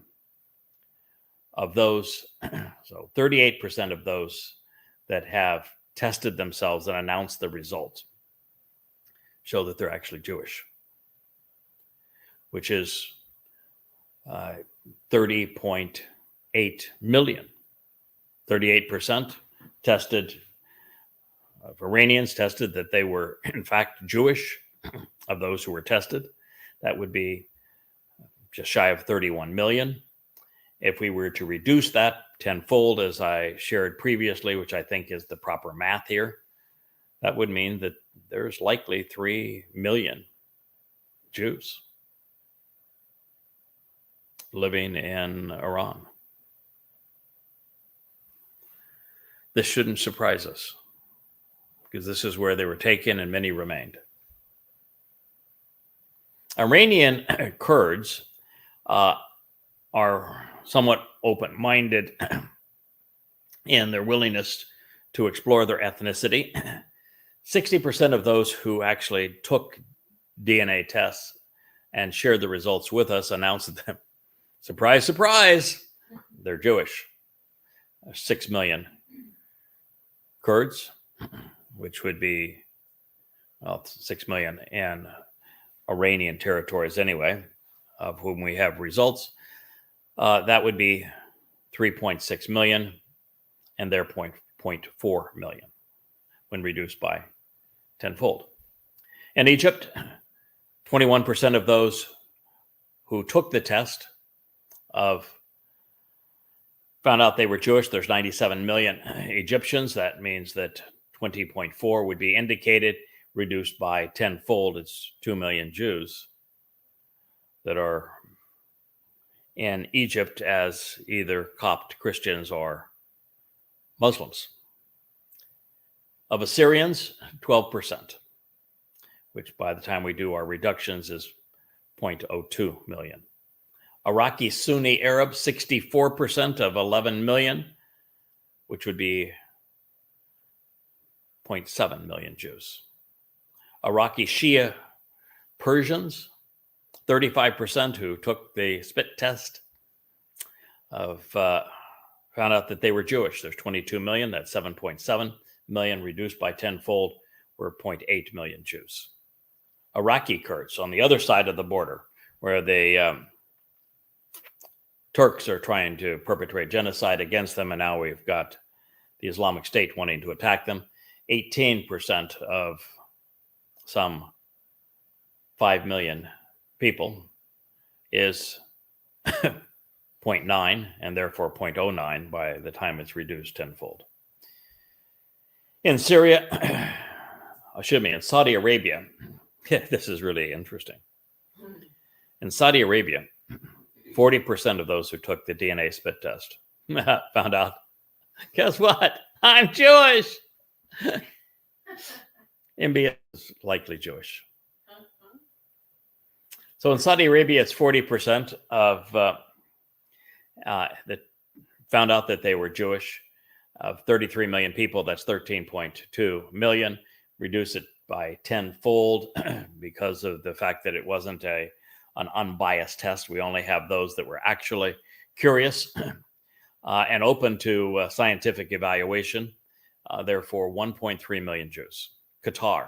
of those, so 38% of those that have tested themselves and announced the results show that they're actually Jewish, which is 30.8 million. 38% tested of Iranians tested that they were in fact Jewish of those who were tested. That would be just shy of 31 million. If we were to reduce that tenfold, as I shared previously, which I think is the proper math here, that would mean that there's likely 3 million Jews living in Iran. This shouldn't surprise us, because this is where they were taken and many remained. Iranian Kurds are somewhat open-minded in their willingness to explore their ethnicity. 60% of those who actually took DNA tests and shared the results with us announced that, surprise, surprise, they're Jewish. 6 million Kurds, which would be 6 million in Iranian territories anyway, of whom we have results. That would be 3.6 million, and they're 0.4 million when reduced by tenfold. In Egypt, 21% of those who took the test found out they were Jewish. There's 97 million Egyptians. That means that 20.4 would be indicated, reduced by tenfold. It's 2 million Jews that are in Egypt as either Copt Christians or Muslims. Of Assyrians, 12%, which by the time we do our reductions is 0.02 million. Iraqi Sunni Arab, 64% of 11 million, which would be 0.7 million Jews. Iraqi Shia Persians, 35% who took the spit test found out that they were Jewish. There's 22 million, that's 7.7 million, reduced by tenfold, were 0.8 million Jews. Iraqi Kurds on the other side of the border, where the Turks are trying to perpetrate genocide against them, and now we've got the Islamic State wanting to attack them. 18% of some 5 million people is 0.9, and therefore 0.09 by the time it's reduced tenfold. In Syria, in Saudi Arabia, this is really interesting. In Saudi Arabia, 40% of those who took the DNA spit test found out, guess what? I'm Jewish. India is likely Jewish. So in Saudi Arabia, it's 40% of that found out that they were Jewish. Of 33 million people, that's 13.2 million. Reduce it by tenfold because of the fact that it wasn't an unbiased test. We only have those that were actually curious and open to scientific evaluation. Therefore, 1.3 million Jews. Qatar,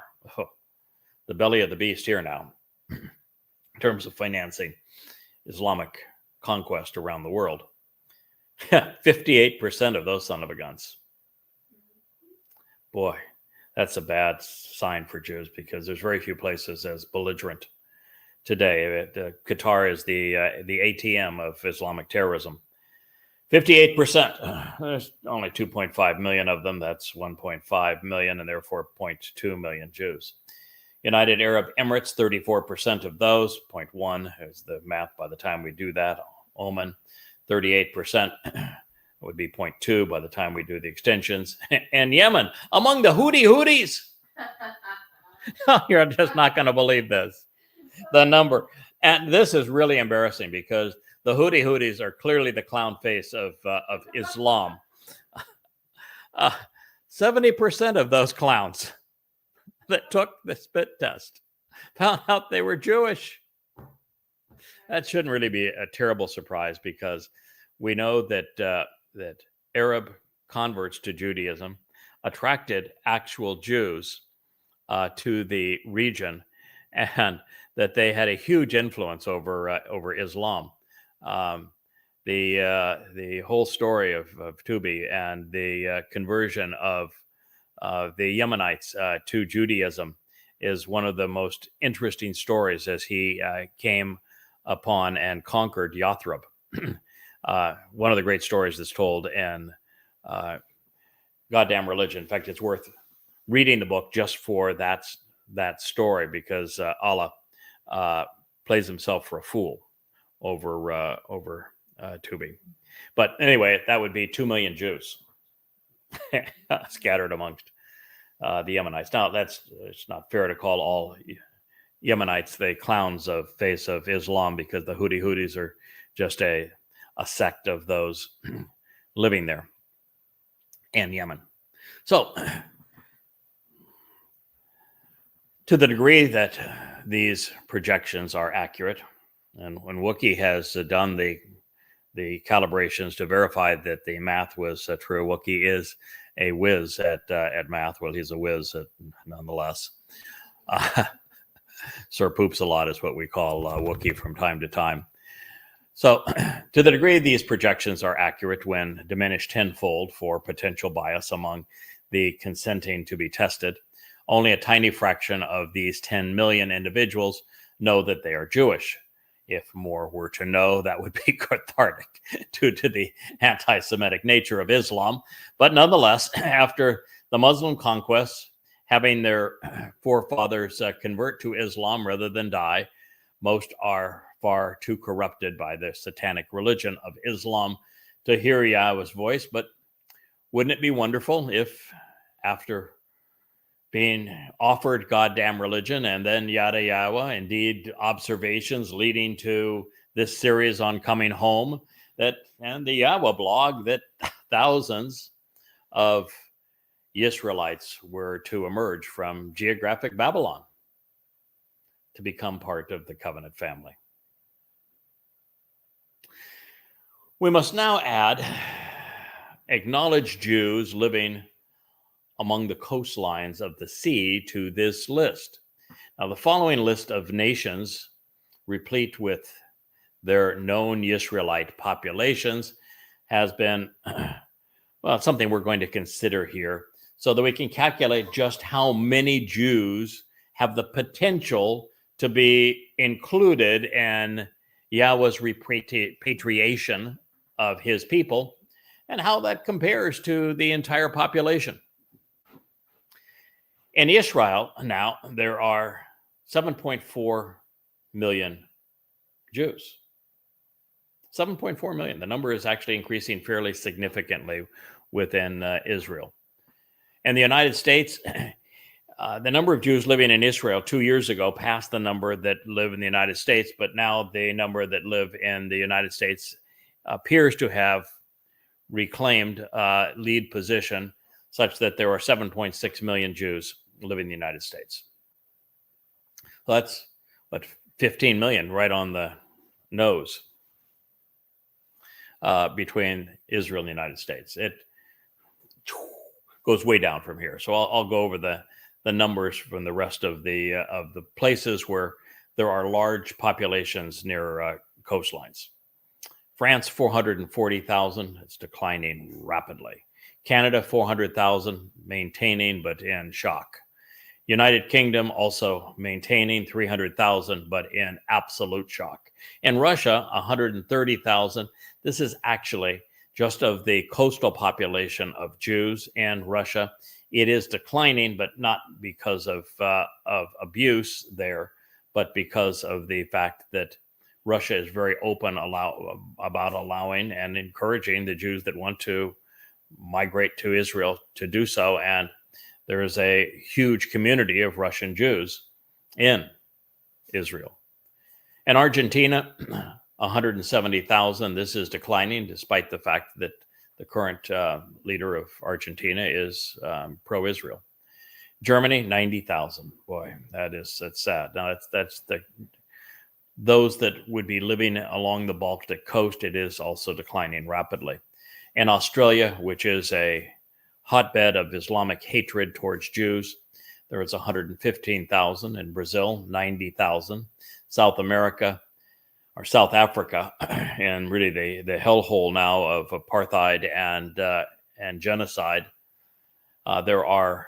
the belly of the beast here now, in terms of financing Islamic conquest around the world. 58% of those son of a guns. Boy, that's a bad sign for Jews because there's very few places as belligerent today. Qatar is the ATM of Islamic terrorism. 58%. There's only 2.5 million of them. That's 1.5 million, and therefore 0.2 million Jews. United Arab Emirates, 34% of those. 0.1 is the math by the time we do that. Oman, 38%. Would be 0.2 by the time we do the extensions. And Yemen, among the Houthis. You're just not going to believe this. The number. And this is really embarrassing because the Houthis are clearly the clown face of Islam. 70% of those clowns that took the spit test found out they were Jewish. That shouldn't really be a terrible surprise because we know that that Arab converts to Judaism attracted actual Jews to the region, and that they had a huge influence over Islam. The whole story of Tubi and the conversion of the Yemenites to Judaism is one of the most interesting stories as he came upon and conquered Yathrib. One of the great stories that's told in Goddamn Religion. In fact, it's worth reading the book just for that story because Allah plays himself for a fool over Tubi. But anyway, that would be 2 million Jews scattered amongst the Yemenites. Now, it's not fair to call all Yemenites the clowns of face of Islam because the Houthis are just a sect of those living there in Yemen. So, to the degree that these projections are accurate, and when Wookie has done the calibrations to verify that the math was true, Wookie is a whiz at math. Well, he's a whiz nonetheless. Sir Poops a lot is what we call Wookie from time to time. So to the degree these projections are accurate when diminished tenfold for potential bias among the consenting to be tested, only a tiny fraction of these 10 million individuals know that they are Jewish. If more were to know, that would be cathartic due to the anti-Semitic nature of Islam. But nonetheless, after the Muslim conquests, having their forefathers convert to Islam rather than die, most are far too corrupted by the satanic religion of Islam to hear Yahweh's voice. But wouldn't it be wonderful if, after being offered goddamn religion and then Yada Yahowah, indeed observations leading to this series on coming home, that and the Yahowah blog, that thousands of Israelites were to emerge from geographic Babylon to become part of the covenant family. We must now add acknowledged Jews living among the coastlines of the sea to this list. Now, the following list of nations, replete with their known Israelite populations, has been, well, something we're going to consider here so that we can calculate just how many Jews have the potential to be included in Yahweh's repatriation of his people and how that compares to the entire population. In Israel now, there are 7.4 million Jews. 7.4 million. The number is actually increasing fairly significantly within Israel. In the United States, the number of Jews living in Israel 2 years ago passed the number that live in the United States, but now the number that live in the United States appears to have reclaimed lead position, such that there are 7.6 million Jews living in the United States. Well, that's what, 15 million right on the nose between Israel and the United States. It goes way down from here. So I'll go over the numbers from the rest of the places where there are large populations near coastlines. France, 440,000. It's declining rapidly. Canada, 400,000, maintaining but in shock. United Kingdom also maintaining 300,000, but in absolute shock. In Russia, 130,000. This is actually just of the coastal population of Jews in Russia. It is declining, but not because of abuse there, but because of the fact that Russia is very open about allowing and encouraging the Jews that want to migrate to Israel to do so. And there is a huge community of Russian Jews in Israel. In Argentina, 170,000. This is declining despite the fact that the current leader of Argentina is pro-Israel. Germany, 90,000. Boy, that's sad. Now that's those that would be living along the Baltic coast. It is also declining rapidly. In Australia, which is a hotbed of Islamic hatred towards Jews, there is 115,000. In Brazil, 90,000. South America, or South Africa, and really the hellhole now of apartheid and genocide, there are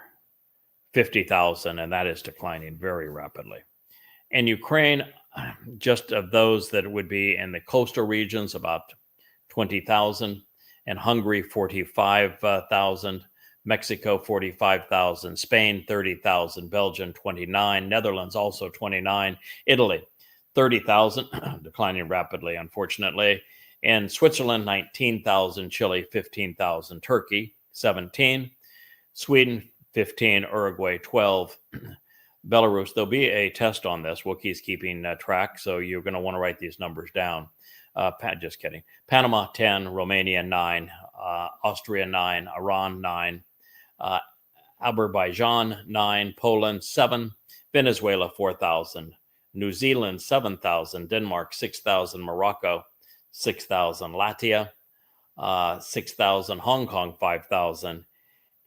50,000, and that is declining very rapidly. In Ukraine, just of those that would be in the coastal regions, about 20,000. In Hungary, 45,000. Mexico, 45,000. Spain, 30,000. Belgium, 29. Netherlands, also 29. Italy, 30,000, declining rapidly, unfortunately. In Switzerland, 19,000. Chile, 15,000. Turkey, 17. Sweden, 15. Uruguay, 12. Belarus, there'll be a test on this. Wookiee's keeping track, so you're going to want to write these numbers down. Just kidding. Panama, 10. Romania, 9. Austria, 9. Iran, 9. Azerbaijan, 9. Poland, 7. Venezuela, 4,000. New Zealand, 7,000. Denmark, 6,000. Morocco, 6,000. Latvia, 6,000. Hong Kong, 5,000.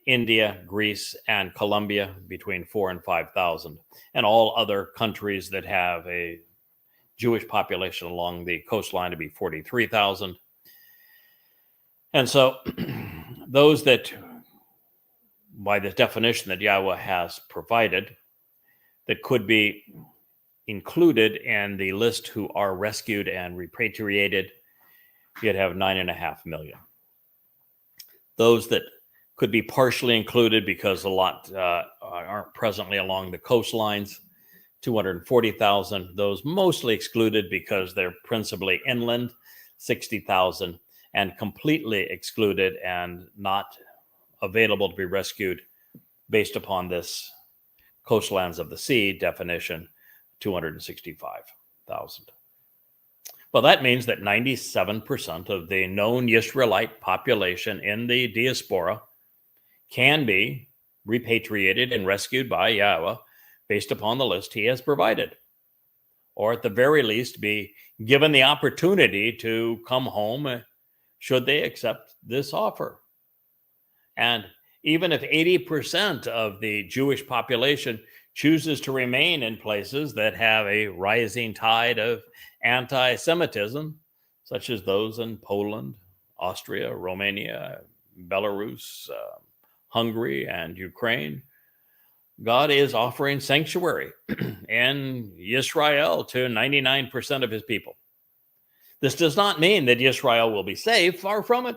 India, Greece, and Colombia, between 4,000 and 5,000. And all other countries that have a Jewish population along the coastline to be 43,000. And so those that, by the definition that Yahweh has provided, that could be included in the list who are rescued and repatriated, you'd have 9.5 million. Those that could be partially included because a lot aren't presently along the coastlines, 240,000. Those mostly excluded because they're principally inland, 60,000, and completely excluded and not available to be rescued based upon this coastlands of the sea definition, 265,000. Well, that means that 97% of the known Israelite population in the diaspora can be repatriated and rescued by Yahweh based upon the list he has provided, or at the very least be given the opportunity to come home should they accept this offer. And even if 80% of the Jewish population chooses to remain in places that have a rising tide of anti-Semitism, such as those in Poland, Austria, Romania, Belarus, Hungary, and Ukraine, God is offering sanctuary in Israel to 99% of his people. This does not mean that Israel will be saved, far from it,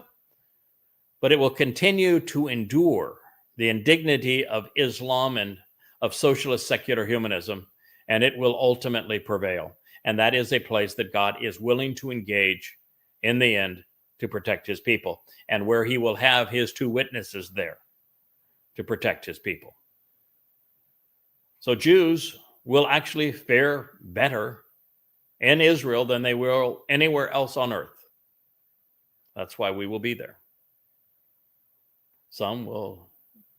but it will continue to endure the indignity of Islam and of socialist secular humanism, and it will ultimately prevail. And that is a place that God is willing to engage in the end to protect his people, and where he will have his two witnesses there to protect his people. So Jews will actually fare better in Israel than they will anywhere else on earth. That's why we will be there. Some will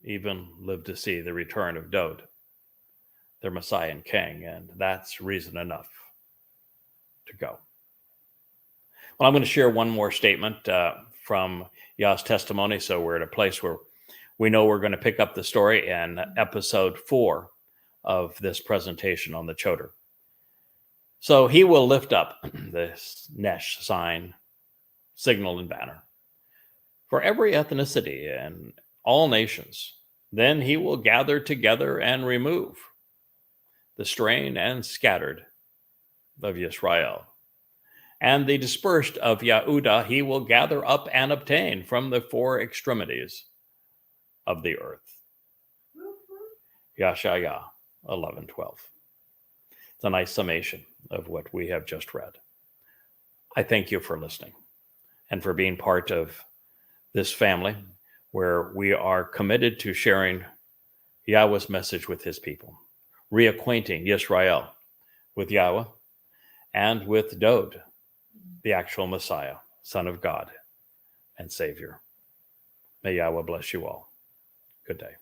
even live to see the return of Dowd, their Messiah and King, and that's reason enough to go. Well, I'm going to share one more statement from Yah's testimony, so we're at a place where we know we're going to pick up the story in episode 4 of this presentation on the Choter. So he will lift up this Nesh sign, signal, and banner for every ethnicity and all nations. Then he will gather together and remove the strain and scattered of Yisrael. And the dispersed of Yehudah he will gather up and obtain from the 4 extremities of the earth. Yashayah 11:12. It's a nice summation of what we have just read. I thank you for listening and for being part of this family where we are committed to sharing Yahweh's message with his people, reacquainting Yisrael with Yahweh and with Dowd, the actual Messiah, Son of God and Savior. May Yahweh bless you all. Good day.